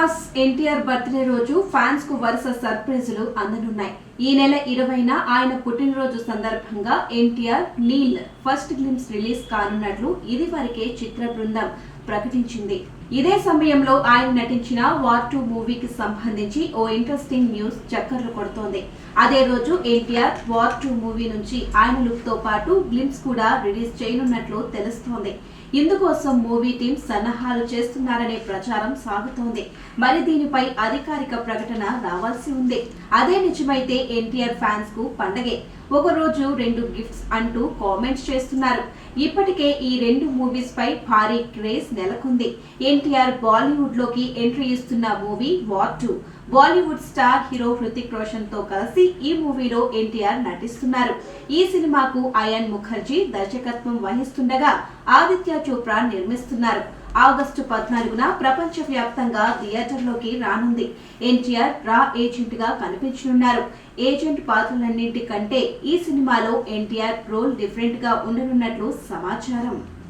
Prabhas NTR birthday రోజు fans కు వరుస సర్ప్రైజులు అందనున్నాయి. ఈ నెల 20న ఆయన పుట్టినరోజు సందర్భంగా NTR Neel first glimpse release కానున్నట్లు ఇదివరకే చిత్ర బృందం ప్రకటించింది. ఇదే సమయంలో ఆయన నటించిన వార్ 2 మూవీకి సంబంధించి ఓ ఇంట్రెస్టింగ్ న్యూస్ చక్కర్లు కొడుతోంది. అదే రోజు ఎన్టీఆర్ వార్ 2 మూవీ నుంచి ఆయన లుక్ తో పాటు గ్లింప్స్ కూడా రిలీజ్ చేయనున్నట్లు తెలుస్తోంది. ఇందుకోసం మూవీ టీం సన్నాహాలు చేస్తున్నారనే ప్రచారం సాగుతోంది. మరి దీనిపై అధికారిక ప్రకటన రావాల్సి ఉంది. అదే నిజమైతే ఎన్టీఆర్ ఫ్యాన్స్ కు పండగే. ఒకరోజు 2 గిఫ్ట్స్ అంటూ కామెంట్స్ చేస్తున్నారు. ఇప్పటికే ఈ 2 మూవీస్ పై భారీ క్రేజ్ నెలకొంది. ఎన్టీఆర్ బాలీవుడ్ లోకి ఎంట్రీ ఇస్తున్న movie war 2. Bollywood star hero Hrithik Roshan తో కలిసి ఈ మూవీలో ఎన్టీఆర్ నటిస్తున్నారు. ఈ సినిమాకు అయాన్ ముఖర్జీ దర్శకత్వం వహిస్తుండగా ఆదిత్య చోప్రా నిర్మిస్తున్నారు. ఆగస్టు 14న ప్రపంచ వ్యాప్తంగా థియేటర్లోకి రానుంది. ఎన్టీఆర్ రా ఏజెంట్ గా కనిపించనున్నారు. ఏజెంట్ పాత్రలన్నింటి కంటే ఈ సినిమాలో ఎన్టీఆర్ రోల్ డిఫరెంట్ గా ఉండనున్నట్లు సమాచారం.